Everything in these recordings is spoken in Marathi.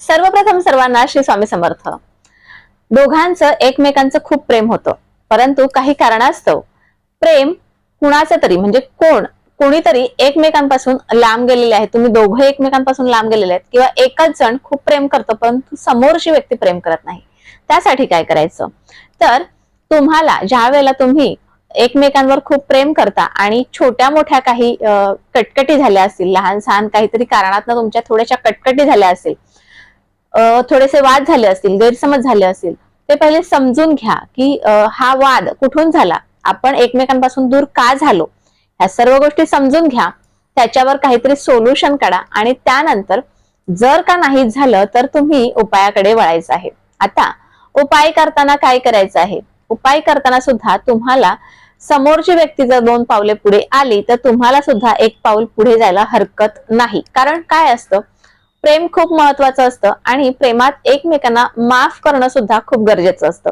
सर्वप्रथम सर्वांना श्री स्वामी समर्थ. दोघांचं एकमेकांचं खूप प्रेम होतं, परंतु काही कारणास्तव प्रेम कुणाचं तरी म्हणजे कोणीतरी एकमेकांपासून लांब गेलेले आहे. तुम्ही दोघं एकमेकांपासून लांब गेलेले आहेत किंवा एकच जण खूप प्रेम करतो परंतु समोरची व्यक्ती प्रेम करत नाही. त्यासाठी काय करायचं तर तुम्हाला ज्या वेळेला तुम्ही एकमेकांवर खूप प्रेम करता आणि छोट्या मोठ्या काही कटकटी झाल्या असतील, लहान सहान काहीतरी कारणातनं तुमच्या थोड्याशा कटकटी झाल्या असतील, थोडेसे वाद झाले असतील, गैरसमज झाले असतील, ते पहिले समजून घ्या की हा वाद कुठून झाला, आपण एकमेकांपासून दूर का झालो, ह्या सर्व गोष्टी समजून घ्या. त्याच्यावर काहीतरी सोल्युशन काढा आणि त्यानंतर जर का नाही झालं तर तुम्ही उपायाकडे वळायचं आहे. आता उपाय करताना काय करायचं आहे, उपाय करताना सुद्धा तुम्हाला समोरची व्यक्ती जर 2 पावले पुढे आली तर तुम्हाला सुद्धा 1 पाऊल पुढे जायला हरकत नाही. कारण काय असतं, प्रेम खूप महत्वाचं असतं आणि प्रेमात एकमेकांना माफ करणं सुद्धा खूप गरजेचं असतं,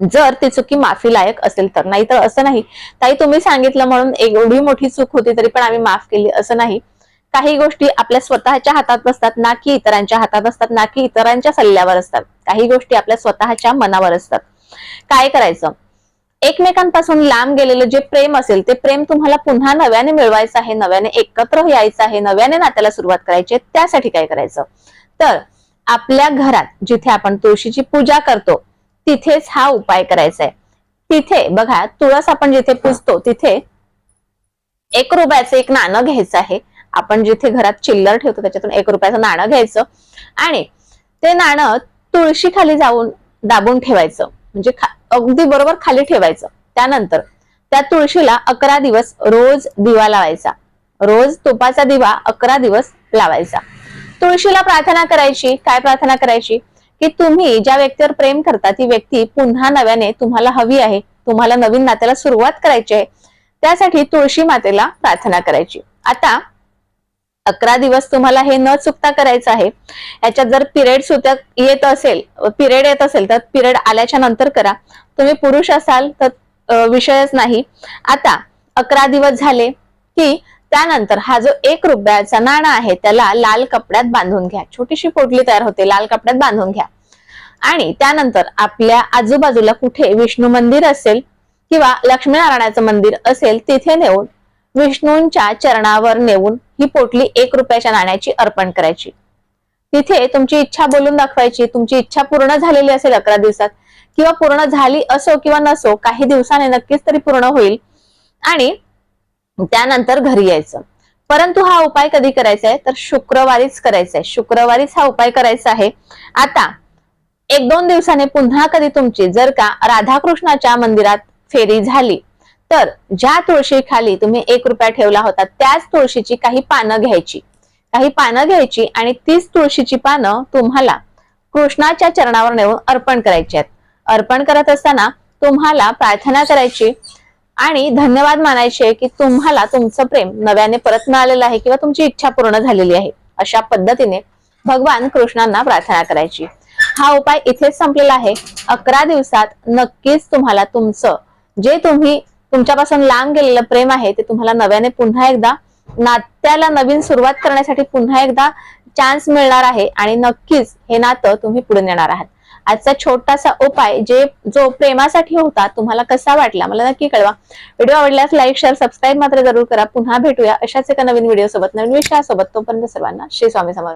जर ती चुकी माफी लायक असेल तर. नाहीतर असं नाही ताई तुम्ही सांगितलं म्हणून एवढी मोठी चूक होती तरी पण आम्ही माफ केली, असं नाही. काही गोष्टी आपल्या स्वतःच्या हातात नसतात, ना की इतरांच्या हातात असतात, ना की इतरांच्या सल्ल्यावर असतात. काही गोष्टी आपल्या स्वतःच्या मनावर असतात. काय करायचं, एकमेकांपासून लांब गेलेलं जे प्रेम असेल ते प्रेम तुम्हाला पुन्हा नव्याने मिळवायचं आहे, नव्याने एकत्र यायचं आहे, नव्याने नात्याला सुरुवात करायची आहे. त्यासाठी काय करायचं तर आपल्या घरात जिथे आपण तुळशीची पूजा करतो तिथेच हा उपाय करायचा आहे. तिथे बघा, तुळस आपण जिथे पुजतो तिथे 1 रुपयाचं एक नाणं घ्यायचं आहे. आपण जिथे घरात चिल्लर ठेवतो त्याच्यातून 1 रुपयाचं नाणं घ्यायचं आणि ते नाणं तुळशी खाली जाऊन दाबून ठेवायचं, म्हणजे अगदी बरोबर खाली ठेवायचं. त्यानंतर त्या तुळशीला 11 दिवस रोज दिवा लावायचा, रोज तुपाचा दिवा 11 दिवस लावायचा. तुळशीला प्रार्थना करायची. काय प्रार्थना करायची की तुम्ही ज्या व्यक्तीवर प्रेम करता ती व्यक्ती पुन्हा नव्याने तुम्हाला हवी आहे, तुम्हाला नवीन नात्याला सुरुवात करायची आहे. त्यासाठी तुळशी मातेला प्रार्थना करायची. आता 11 दिवस तुम्हाला हे न चुकता करायचं आहे. याच्यात जर पिरियड येत असेल तर पिरियड आल्याच्या नंतर करा. तुम्ही पुरुष असाल तर विषयच नाही. आता 11 दिवस झाले की त्यानंतर हा जो 1 रुपयाचा नाणं आहे त्याला लाल कपड्यात बांधून घ्या. छोटीशी पोटली तयार होते, लाल कपड्यात बांधून घ्या. आणि त्यानंतर आपल्या आजूबाजूला कुठे विष्णू मंदिर असेल किंवा लक्ष्मीनारायणाचं मंदिर असेल तिथे नेऊन विष्णूंच्या चरणावर नेऊन ही पोटली 1 रुपयाच्या नाण्याची अर्पण करायची. तिथे तुमची इच्छा बोलून दाखवायची. तुमची इच्छा पूर्ण झालेली असेल 11 दिवसात किंवा पूर्ण झाली असो किंवा नसो, काही दिवसाने नक्कीच तरी पूर्ण होईल आणि त्यानंतर घरी यायचं. परंतु हा उपाय कधी करायचा आहे तर शुक्रवारीच करायचा आहे. शुक्रवारीच हा उपाय करायचा आहे. आता 1-2 दिवसाने पुन्हा कधी तुमची जर का राधाकृष्णाच्या मंदिरात फेरी झाली तर ज्या तुळशी खाली तुम्ही 1 रुपया ठेवला होता त्याच तुळशीची काही पानं घ्यायची आणि तीच तुळशीची पानं तुम्हाला कृष्णाच्या चरणावर नेऊन अर्पण करायची आहेत. अर्पण करत असताना तुम्हाला प्रार्थना करायची आणि धन्यवाद मानायचे की तुम्हाला तुमचं प्रेम नव्याने परत मिळालेलं आहे किंवा तुमची इच्छा पूर्ण झालेली आहे. अशा पद्धतीने भगवान कृष्णांना प्रार्थना करायची. हा उपाय इथेच संपलेला आहे. 11 दिवसात नक्कीच तुम्हाला तुमचं जे तुमच्यापासून लांब गेलेलं प्रेम आहे ते तुम्हाला नव्याने पुन्हा एकदा नात्याला नवीन सुरुवात करण्यासाठी पुन्हा एकदा चान्स मिळणार आहे आणि नक्कीच हे नातं तुम्ही पुढे नेणार आहात. आजचा छोटासा उपाय जो प्रेमासाठी होता तुम्हाला कसा वाटला मला नक्की कळवा. व्हिडिओ आवडल्यास लाईक, शेअर, सबस्क्राईब मात्र जरूर करा. पुन्हा भेटूया अशाच एका नवीन व्हिडिओ सोबत, नवीन विषयासोबत. तोपर्यंत सर्वांना श्री स्वामी समर्थ.